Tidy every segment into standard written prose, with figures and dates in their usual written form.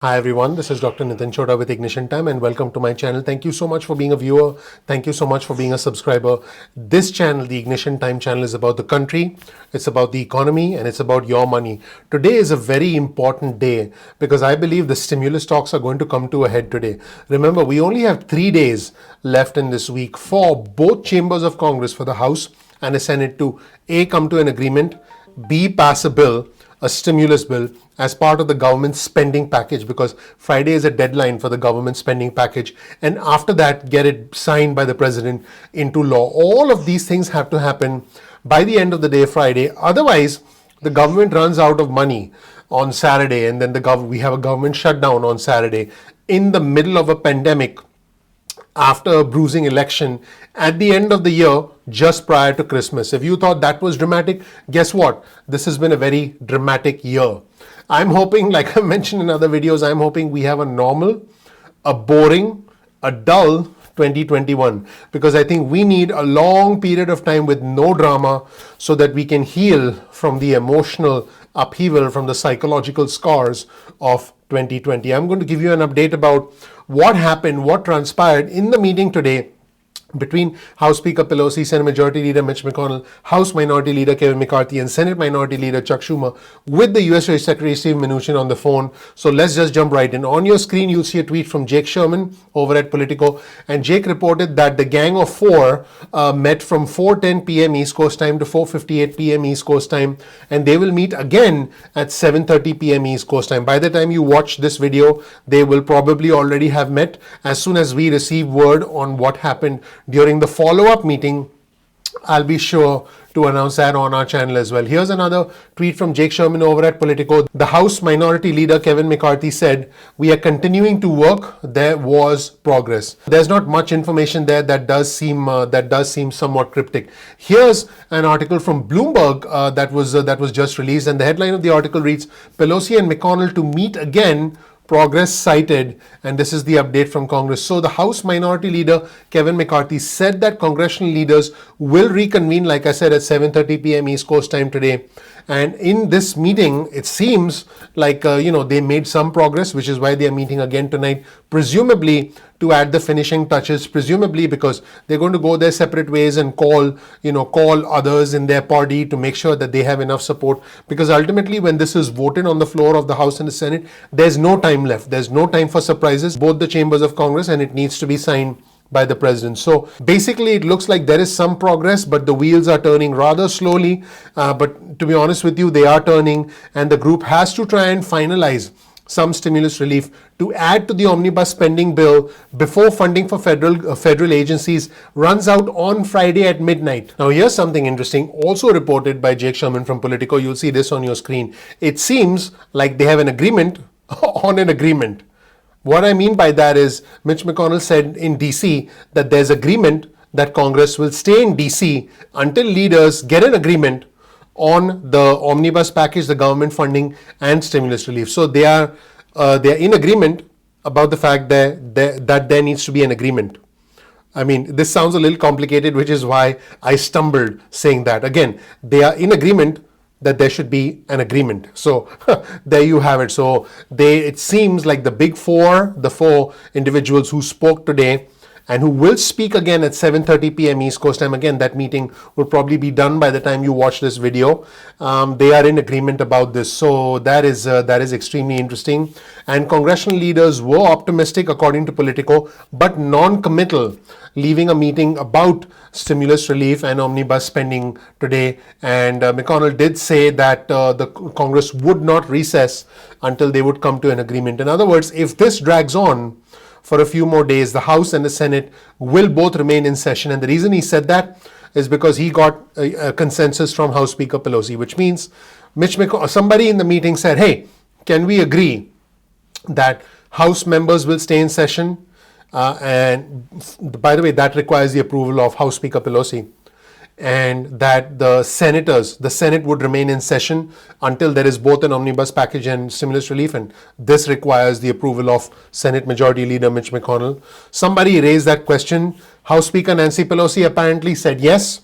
Hi everyone, this is Dr. Nitin Chhoda with Ignition Time and welcome to my channel. Thank you so much for being a viewer. Thank you so much for being a subscriber. This channel, the Ignition Time channel, is about the country, it's about the economy, and it's about your money. Today is a very important day because I believe the stimulus talks are going to come to a head today. Remember, we only have 3 days left in this week for both chambers of Congress, for the House and the Senate, to A, come to an agreement, B, pass a stimulus bill as part of the government spending package, because Friday is a deadline for the government spending package, and after that get it signed by the president into law. All of these things have to happen by the end of the day Friday. Otherwise, the government runs out of money on Saturday, and then we have a government shutdown on Saturday in the middle of a pandemic, after a bruising election at the end of the year, just prior to Christmas. If you thought that was dramatic, guess what? This has been a very dramatic year. I'm hoping, like I mentioned in other videos, I'm hoping we have a normal, a boring, a dull 2021, because I think we need a long period of time with no drama so that we can heal from the emotional upheaval, from the psychological scars of 2020. I'm going to give you an update about what happened, what transpired in the meeting today between House Speaker Pelosi, Senate Majority Leader Mitch McConnell, House Minority Leader Kevin McCarthy, and Senate Minority Leader Chuck Schumer, with the U.S. Secretary Steve Mnuchin on the phone. So let's just jump right in. On your screen, you'll see a tweet from Jake Sherman over at Politico, and Jake reported that the Gang of Four met from 4:10 p.m. East Coast time to 4:58 p.m. East Coast time, and they will meet again at 7:30 p.m. East Coast time. By the time you watch this video, they will probably already have met. As soon as we receive word on what happened during the follow-up meeting, I'll be sure to announce that on our channel as well. Here's another tweet from Jake Sherman over at Politico. The House Minority Leader Kevin McCarthy said, "We are continuing to work. There was progress." There's not much information there. That does seem somewhat cryptic. Here's an article from Bloomberg that was just released, and the headline of the article reads, "Pelosi and McConnell to meet again. Progress cited," and this is the update from Congress. So the House Minority Leader Kevin McCarthy said that congressional leaders will reconvene, like I said, at 7:30 p.m. East Coast time today. And in this meeting, it seems like they made some progress, which is why they are meeting again tonight, presumably to add the finishing touches, presumably because they're going to go their separate ways and call others in their party to make sure that they have enough support. Because ultimately, when this is voted on the floor of the House and the Senate, there's no time left. There's no time for surprises, both the chambers of Congress, and it needs to be signed by the president. So basically, it looks like there is some progress, but the wheels are turning rather slowly. But to be honest with you, they are turning, and the group has to try and finalize some stimulus relief to add to the omnibus spending bill before funding for federal agencies runs out on Friday at midnight. Now, here's something interesting, also reported by Jake Sherman from Politico. You'll see this on your screen. It seems like they have an agreement on an agreement. What I mean by that is, Mitch McConnell said in DC that there's agreement that Congress will stay in DC until leaders get an agreement on the omnibus package, the government funding, and stimulus relief. So they are in agreement about the fact that there needs to be an agreement. I mean, this sounds a little complicated, which is why I stumbled saying that. Again, they are in agreement that there should be an agreement. So there you have it. So it seems like the four individuals who spoke today and who will speak again at 7:30 p.m. East Coast time. Again, that meeting will probably be done by the time you watch this video. They are in agreement about this. So that is extremely interesting. And congressional leaders were optimistic, according to Politico, but non-committal, leaving a meeting about stimulus relief and omnibus spending today. And McConnell did say that the Congress would not recess until they would come to an agreement. In other words, if this drags on for a few more days, the House and the Senate will both remain in session. And the reason he said that is because he got a consensus from House Speaker Pelosi, which means somebody in the meeting said, "Hey, can we agree that House members will stay in session?" And by the way, that requires the approval of House Speaker Pelosi. And that the Senate would remain in session until there is both an omnibus package and stimulus relief, and this requires the approval of Senate Majority Leader Mitch McConnell. Somebody raised that question. House Speaker Nancy Pelosi apparently said yes.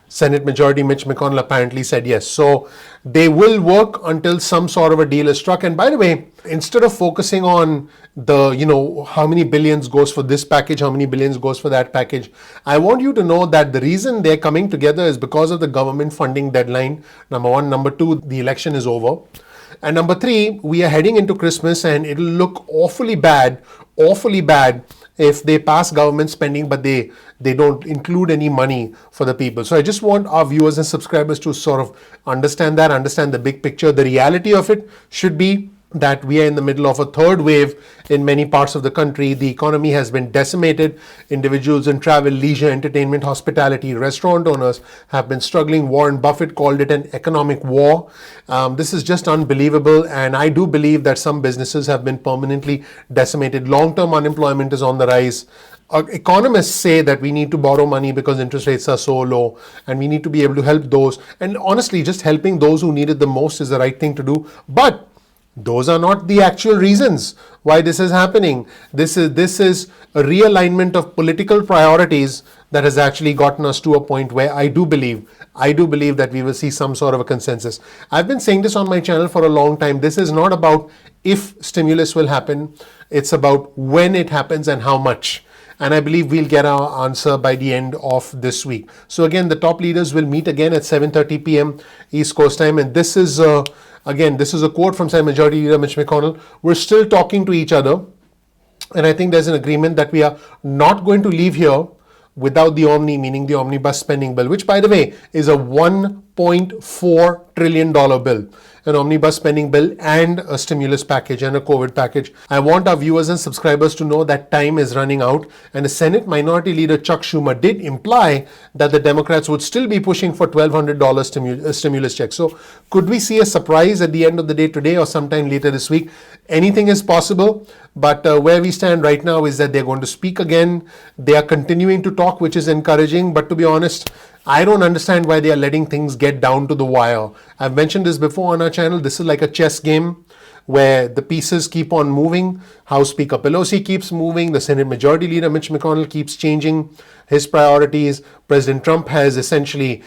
Senate Majority Mitch McConnell apparently said yes. So they will work until some sort of a deal is struck. And by the way, instead of focusing on the, how many billions goes for this package, how many billions goes for that package, I want you to know that the reason they're coming together is because of the government funding deadline. Number one. Number two, the election is over. And number three, we are heading into Christmas and it'll look awfully bad if they pass government spending but they don't include any money for the people. So I just want our viewers and subscribers to sort of understand the big picture. The reality of it should be that we are in the middle of a third wave in many parts of the country. The economy has been decimated. Individuals in travel, leisure, entertainment, hospitality, restaurant owners have been struggling. Warren Buffett called it an economic war. This is just unbelievable, and I do believe that some businesses have been permanently decimated. Long-term unemployment is on the rise. Economists say that we need to borrow money because interest rates are so low, and we need to be able to help those. And honestly, just helping those who need it the most is the right thing to do. But those are not the actual reasons why this is happening. This is a realignment of political priorities that has actually gotten us to a point where I do believe that we will see some sort of a consensus. I've been saying this on my channel for a long time. This is not about if stimulus will happen. It's about when it happens and how much. And I believe we'll get our answer by the end of this week. So again, the top leaders will meet again at 7:30 p.m. East Coast time. And this is a quote from Senate Majority Leader Mitch McConnell. We're still talking to each other. And I think there's an agreement that we are not going to leave here without the meaning the omnibus spending bill, which by the way is a $1.4 trillion bill. An omnibus spending bill and a stimulus package and a COVID package. I want our viewers and subscribers to know that time is running out, and the Senate Minority Leader Chuck Schumer did imply that the Democrats would still be pushing for $1,200 stimulus checks. So could we see a surprise at the end of the day today or sometime later this week? Anything is possible, but where we stand right now is that they're going to speak again. They are continuing to talk, which is encouraging, but to be honest, I don't understand why they are letting things get down to the wire. I've mentioned this before on our channel. This is like a chess game where the pieces keep on moving. House Speaker Pelosi keeps moving. The Senate Majority Leader Mitch McConnell keeps changing his priorities. President Trump has essentially,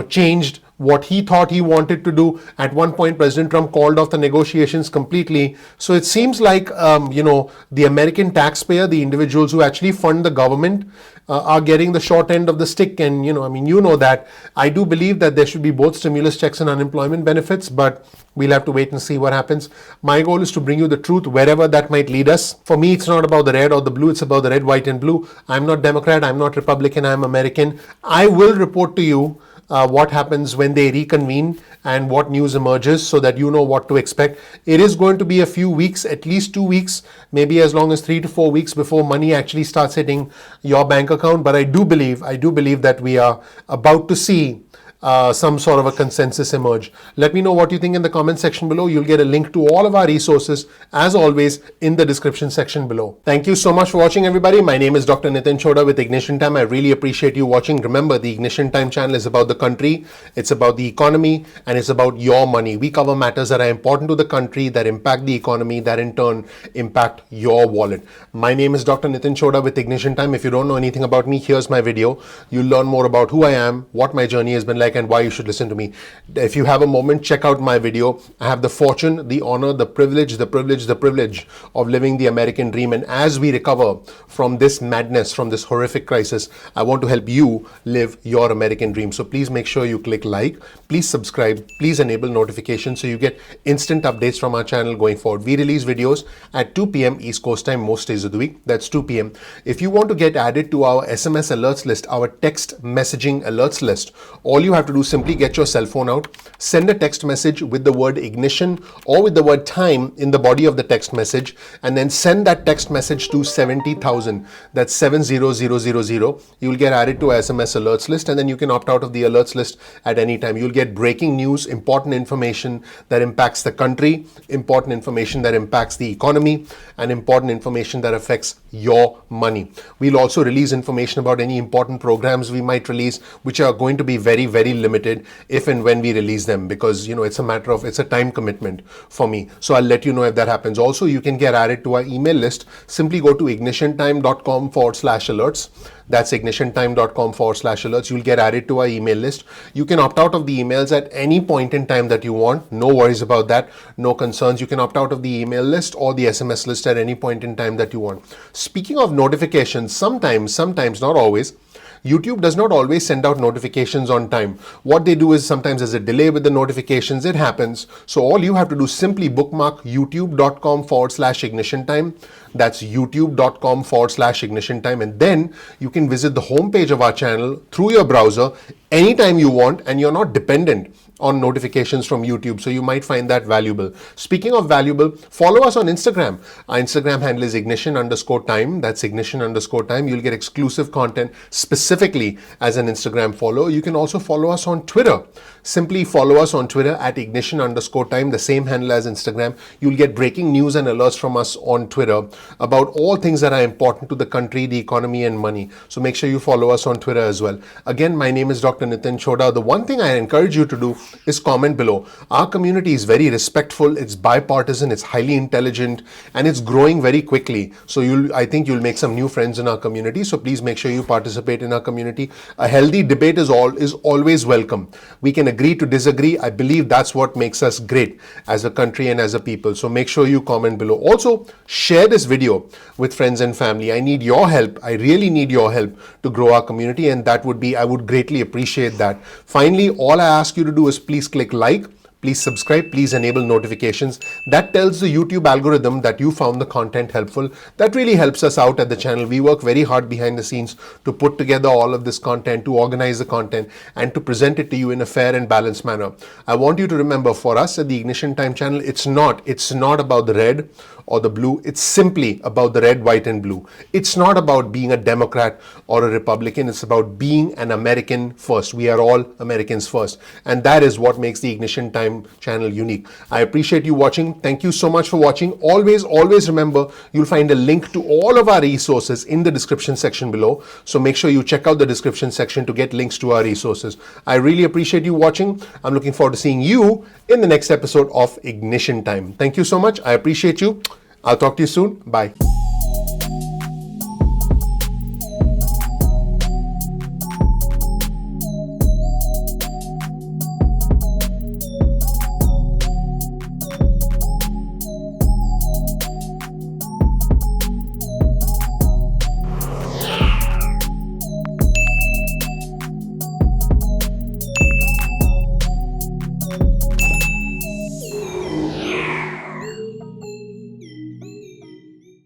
changed what he thought he wanted to do. At one point, President Trump called off the negotiations completely. So it seems like, the American taxpayer, the individuals who actually fund the government, are getting the short end of the stick. And, that. I do believe that there should be both stimulus checks and unemployment benefits, but we'll have to wait and see what happens. My goal is to bring you the truth wherever that might lead us. For me, it's not about the red or the blue. It's about the red, white, and blue. I'm not Democrat. I'm not Republican. I'm American. I will report to you what happens when they reconvene and what news emerges so that you know what to expect. It is going to be a few weeks, at least 2 weeks, maybe as long as 3 to 4 weeks before money actually starts hitting your bank account. But I do believe that we are about to see some sort of a consensus emerge. Let me know what you think in the comment section below. You'll get a link to all of our resources, as always, in the description section below. Thank you so much for watching, everybody. My name is Dr. Nitin Chhoda with Ignition Time. I really appreciate you watching. Remember, the Ignition Time channel is about the country, it's about the economy, and it's about your money. We cover matters that are important to the country, that impact the economy, that in turn impact your wallet. My name is Dr. Nitin Chhoda with Ignition Time. If you don't know anything about me, here's my video. You'll learn more about who I am, what my journey has been like, and why you should listen to me. If you have a moment, check out my video. I have the fortune, the honor, the privilege of living the American dream. And as we recover from this madness, from this horrific crisis, I want to help you live your American dream. So please make sure you click like, please subscribe, please enable notifications so you get instant updates from our channel going forward. We release videos at 2 p.m. East Coast time most days of the week. That's 2 p.m. If you want to get added to our SMS alerts list, our text messaging alerts list, all you have to do is simply get your cell phone out, send a text message with the word ignition or with the word time in the body of the text message, and then send that text message to 70,000. That's 70000. You'll get added to our SMS alerts list, and then you can opt out of the alerts list at any time. You'll get breaking news, important information that impacts the country, important information that impacts the economy, and important information that affects your money. We'll also release information about any important programs we might release, which are going to be very, very very limited if and when we release them, because it's a time commitment for me. So I'll let you know if that happens. Also, you can get added to our email list. Simply go to ignitiontime.com/alerts. That's ignitiontime.com/alerts. You'll get added to our email list. You can opt out of the emails at any point in time that you want. No worries about that. No concerns. You can opt out of the email list or the SMS list at any point in time that you want. Speaking of notifications, sometimes, not always, YouTube does not always send out notifications on time. What they do is sometimes there's a delay with the notifications. It happens. So all you have to do is simply bookmark youtube.com/ignition time. That's youtube.com/ignition time. And then you can visit the homepage of our channel through your browser anytime you want, and you're not dependent on notifications from YouTube. So you might find that valuable. Speaking of valuable, follow us on Instagram. Our Instagram handle is ignition_time. That's ignition_time. You'll get exclusive content specifically as an Instagram follower. You can also follow us on Twitter. Simply follow us on Twitter at ignition_time, the same handle as Instagram. You'll get breaking news and alerts from us on Twitter about all things that are important to the country, the economy, and money. So make sure you follow us on Twitter as well. Again, my name is Dr. Nitin Chhoda. The one thing I encourage you to do is comment below. Our community is very respectful, it's bipartisan, it's highly intelligent, and it's growing very quickly. So I think you'll make some new friends in our community. So please make sure you participate in our community. A healthy debate is always welcome. We can agree to disagree. I believe that's what makes us great as a country and as a people. So make sure you comment below. Also, share this video with friends and family. I need your help. I really need your help to grow our community, and I would greatly appreciate that. Finally, all I ask you to do is please click like, please subscribe, please enable notifications. That tells the YouTube algorithm that you found the content helpful. That really helps us out at the channel. We work very hard behind the scenes to put together all of this content, to organize the content, and to present it to you in a fair and balanced manner. I want you to remember, for us at the Ignition Time channel, it's not about the red or the blue. It's simply about the red, white, and blue. It's not about being a Democrat or a Republican. It's about being an American first. We are all Americans first. And that is what makes the Ignition Time channel unique. I appreciate you watching. Thank you so much for watching. Always remember, you'll find a link to all of our resources in the description section below. So make sure you check out the description section to get links to our resources. I really appreciate you watching. I'm looking forward to seeing you in the next episode of Ignition Time. Thank you so much. I appreciate you. I'll talk to you soon. Bye.